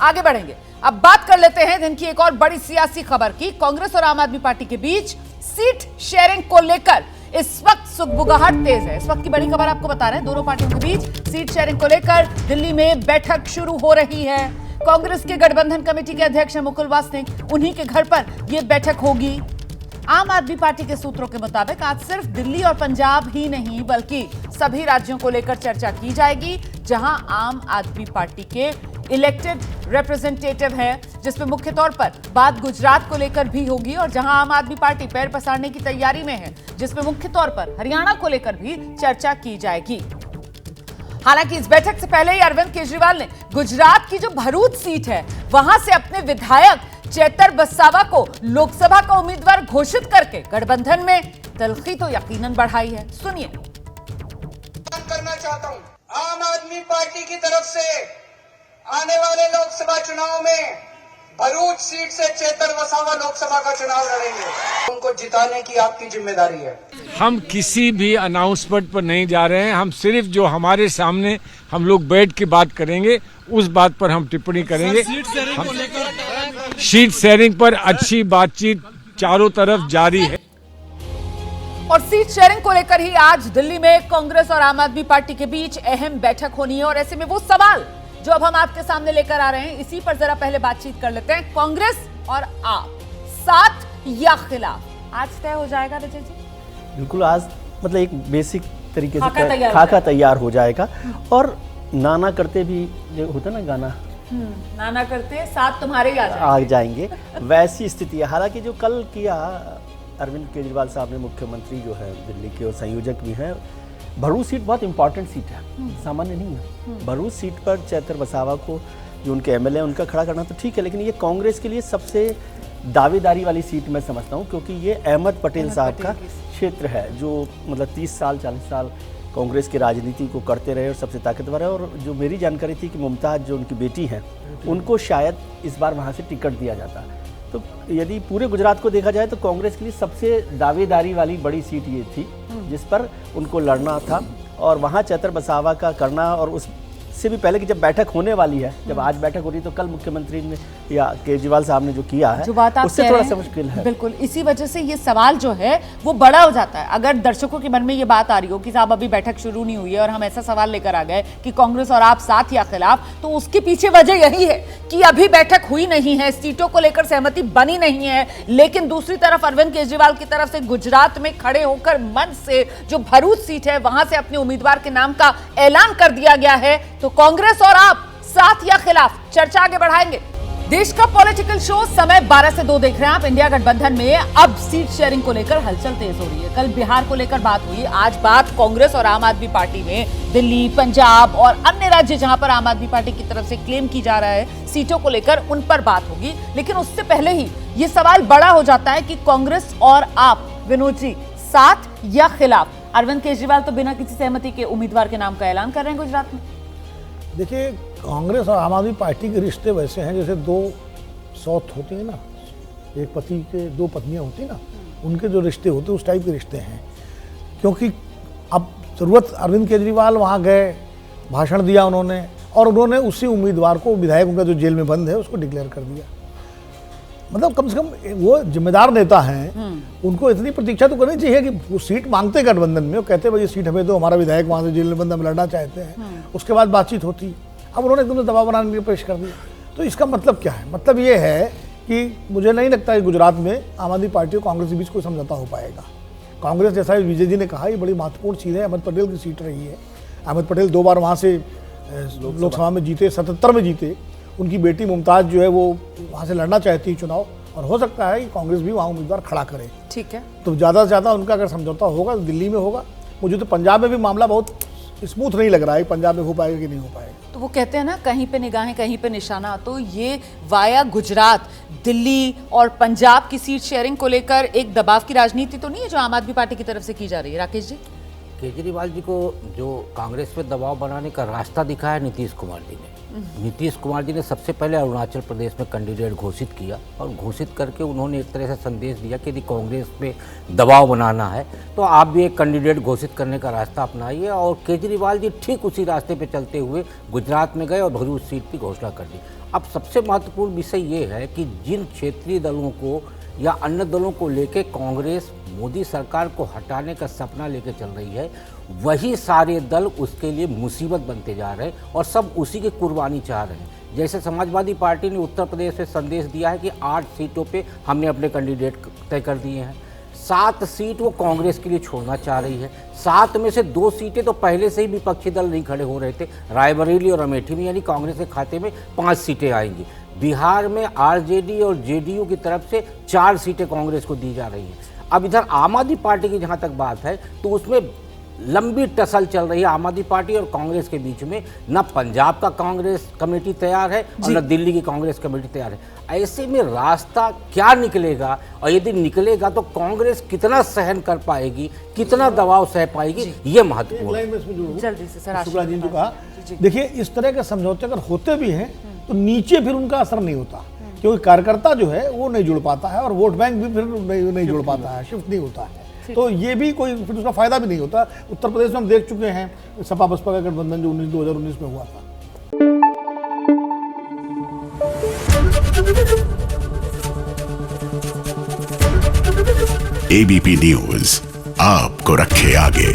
आगे बढ़ेंगे। अब बात कर लेते हैं दिन की एक और बड़ी सियासी खबर की। कांग्रेस और आम आदमी पार्टी के बीच सीट शेयरिंग को लेकर इस वक्त सुगबुगाहट तेज है। इस वक्त की बड़ी खबर आपको बता रहे हैं, दोनों पार्टियों के बीच सीट शेयरिंग को लेकर दिल्ली में बैठक शुरू हो रही है। कांग्रेस के गठबंधन कमेटी के अध्यक्ष मुकुल वासनिक, उन्हीं के घर पर यह बैठक होगी। आम आदमी पार्टी के सूत्रों के मुताबिक आज सिर्फ दिल्ली और पंजाब ही नहीं बल्कि सभी राज्यों को लेकर चर्चा की जाएगी जहां आम आदमी पार्टी के इलेक्टेड रिप्रेजेंटेटिव हैं, जिसमें मुख्य तौर पर बात गुजरात को लेकर भी होगी और जहां आम आदमी पार्टी पैर पसारने की तैयारी में है, जिसमें मुख्य तौर पर हरियाणा को लेकर भी चर्चा की जाएगी। हालांकि इस बैठक से पहले ही अरविंद केजरीवाल ने गुजरात की जो भरूच सीट है वहां से अपने विधायक चेतर बसावा को लोकसभा का उम्मीदवार घोषित करके गठबंधन में तलखी तो यकीनन बढ़ाई है। सुनिए। करना चाहता हूं, आम आदमी पार्टी की तरफ से आने वाले लोकसभा चुनाव में भरूच सीट से चेतर वसावा लोकसभा का चुनाव लड़ेंगे। उनको जिताने की आपकी जिम्मेदारी है। हम किसी भी अनाउंसमेंट पर नहीं जा रहे हैं। हम सिर्फ जो हमारे सामने हम लोग बैठ के बात करेंगे उस बात पर हम टिप्पणी करेंगे। सीट शेयरिंग पर अच्छी बातचीत चारों तरफ जारी है और सीट शेयरिंग को लेकर ही आज दिल्ली में कांग्रेस और आम आदमी पार्टी के बीच अहम बैठक होनी है। और ऐसे में वो सवाल जो अब हम आपके सामने लेकर आ रहे हैं, इसी पर जरा पहले बातचीत कर लेते हैं। कांग्रेस और आप साथ या खिलाफ, आज तय हो जाएगा रजत जी? बिल्कुल, आज मतलब एक बेसिक तरीके से खाका तैयार हो जाएगा। और नाना करते भी जो होता ना गाना, नाना करते साथ तुम्हारे ही आ जाएंगे वैसी स्थिति है। हालांकि जो कल किया अरविंद केजरीवाल साहब ने, मुख्यमंत्री जो है दिल्ली के और संयोजक भी हैं, भरूच सीट बहुत इंपॉर्टेंट सीट है, सामान्य नहीं है। भरूच सीट पर चेतर वसावा को जो उनके एमएलए उनका खड़ा करना तो ठीक है, लेकिन ये कांग्रेस के लिए सबसे दावेदारी वाली सीट मैं समझता हूँ, क्योंकि ये अहमद पटेल साहब का क्षेत्र है जो मतलब 30 साल 40 साल कांग्रेस की राजनीति को करते रहे और सबसे ताकतवर है। और जो मेरी जानकारी थी कि मुमताज़ जो उनकी बेटी हैं उनको शायद इस बार वहाँ से टिकट दिया जाता। तो यदि पूरे गुजरात को देखा जाए तो कांग्रेस के लिए सबसे दावेदारी वाली बड़ी सीट ये थी जिस पर उनको लड़ना था और वहाँ चेतर बसावा का करना। और उससे भी पहले कि जब बैठक होने वाली है, जब आज बैठक हो रही है, तो कल मुख्यमंत्री ने या केजरीवाल साहब ने जो किया है उससे थोड़ा सा मुश्किल है। बिल्कुल, इसी वजह से ये सवाल जो है वो बड़ा हो जाता है। अगर दर्शकों के मन में ये बात आ रही हो कि साहब अभी बैठक शुरू नहीं हुई है और हम ऐसा सवाल लेकर आ गए कि कांग्रेस और आप साथ या खिलाफ, तो उसके पीछे वजह यही है कि अभी बैठक हुई नहीं है, सीटों को लेकर सहमति बनी नहीं है। लेकिन दूसरी तरफ अरविंद केजरीवाल की तरफ से गुजरात में खड़े होकर मंच से जो भरूच सीट है वहां से अपने उम्मीदवार के नाम का ऐलान कर दिया गया है। तो कांग्रेस और आप साथ या खिलाफ, चर्चा आगे बढ़ाएंगे। देश का पॉलिटिकल शो समय 12 से 2 देख रहे हैं आप। इंडिया गठबंधन में अब सीट शेयरिंग को लेकर हलचल तेज हो रही है। कल बिहार को लेकर बात हुई, आज बात कांग्रेस और आम आदमी पार्टी में दिल्ली, पंजाब और अन्य राज्य जहां पर आम आदमी पार्टी की तरफ से क्लेम की जा रहा है सीटों को लेकर, उन पर बात होगी। लेकिन उससे पहले ही ये सवाल बड़ा हो जाता है कि कांग्रेस और आप, विनोद जी, साथ या खिलाफ? अरविंद केजरीवाल तो बिना किसी सहमति के उम्मीदवार के नाम का ऐलान कर रहे हैं गुजरात में। देखिए, कांग्रेस और आम आदमी पार्टी के रिश्ते वैसे हैं जैसे दो सौत होते हैं ना, एक पति के 2 पत्नियां होती हैं ना, उनके जो रिश्ते होते हैं उस टाइप के रिश्ते हैं। क्योंकि अब ज़रूरत, अरविंद केजरीवाल वहाँ गए, भाषण दिया उन्होंने और उन्होंने उसी उम्मीदवार को, विधायक उनका जो जेल में बंद है, उसको डिक्लेयर कर दिया। मतलब कम से कम वो जिम्मेदार नेता हैं, उनको इतनी प्रतीक्षा तो करनी चाहिए कि वो सीट मांगते गठबंधन में, वो कहते भाई ये सीट हमें दो, हमारा विधायक वहाँ से जेल में बंद, हम लड़ना चाहते हैं, उसके बाद बातचीत होती। अब उन्होंने एकदम से दबाव बनाने के लिए पेश कर दिया। तो इसका मतलब क्या है? मतलब ये है कि मुझे नहीं लगता कि गुजरात में आम आदमी पार्टी और कांग्रेस के बीच कोई समझौता हो पाएगा। कांग्रेस, जैसा विजय जी ने कहा, ये बड़ी महत्वपूर्ण चीज़ है। अहमद पटेल की सीट रही है। अहमद पटेल 2 बार वहाँ से लोकसभा में जीते, 77 में जीते। उनकी बेटी मुमताज़ जो है वो वहाँ से लड़ना चाहती है चुनाव, और हो सकता है कि कांग्रेस भी वहाँ उम्मीदवार खड़ा करे। ठीक है, तो ज़्यादा से ज़्यादा उनका अगर समझौता होगा तो दिल्ली में होगा। मुझे तो पंजाब में भी मामला बहुत स्मूथ नहीं लग रहा है, पंजाब में हो पाएगा कि नहीं हो पाएगा। तो वो कहते हैं ना, कहीं पे निगाहें कहीं पे निशाना। तो ये वाया गुजरात, दिल्ली और पंजाब की सीट शेयरिंग को लेकर एक दबाव की राजनीति तो नहीं है जो आम आदमी पार्टी की तरफ से की जा रही है? राकेश जी, केजरीवाल जी को जो कांग्रेस पे दबाव बनाने का रास्ता दिखाया नीतीश कुमार जी ने। नीतीश कुमार जी ने सबसे पहले अरुणाचल प्रदेश में कैंडिडेट घोषित किया और घोषित करके उन्होंने एक तरह से संदेश दिया कि यदि कांग्रेस पे दबाव बनाना है तो आप भी एक कैंडिडेट घोषित करने का रास्ता अपनाइए। और केजरीवाल जी ठीक उसी रास्ते पे चलते हुए गुजरात में गए और भरूच सीट की घोषणा कर दी। अब सबसे महत्वपूर्ण विषय ये है कि जिन क्षेत्रीय दलों को या अन्य दलों को लेके कांग्रेस मोदी सरकार को हटाने का सपना लेके चल रही है, वही सारे दल उसके लिए मुसीबत बनते जा रहे हैं और सब उसी की कुर्बानी चाह रहे हैं। जैसे समाजवादी पार्टी ने उत्तर प्रदेश में संदेश दिया है कि 8 सीटों पे हमने अपने कैंडिडेट तय कर दिए हैं, 7 सीट वो कांग्रेस के लिए छोड़ना चाह रही है। 7 में से 2 सीटें तो पहले से ही विपक्षी दल नहीं खड़े हो रहे थे, रायबरेली और अमेठी में, यानी कांग्रेस के खाते में 5 सीटें आएंगी। बिहार में आरजेडी और जेडीयू की तरफ से 4 सीटें कांग्रेस को दी जा रही हैं। अब इधर आम आदमी पार्टी की जहाँ तक बात है तो उसमें लंबी टसल चल रही है आम आदमी पार्टी और कांग्रेस के बीच में। न पंजाब का कांग्रेस कमेटी तैयार है और न दिल्ली की कांग्रेस कमेटी तैयार है। ऐसे में रास्ता क्या निकलेगा, और यदि निकलेगा तो कांग्रेस कितना सहन कर पाएगी, कितना दबाव सह पाएगी, ये महत्वपूर्ण है। जल्दी से सर, शुक्ला जी ने जो कहा, देखिए इस तरह के समझौते अगर होते भी हैं तो नीचे फिर उनका असर नहीं होता, क्योंकि कार्यकर्ता जो है वो नहीं जुड़ पाता है और वोट बैंक भी फिर नहीं जुड़ पाता है, शिफ्ट नहीं होता है। तो ये भी कोई फिर उसका फायदा भी नहीं होता। उत्तर प्रदेश में हम देख चुके हैं सपा बसपा का गठबंधन जो 2019 में हुआ था। एबीपी न्यूज आपको रखे आगे।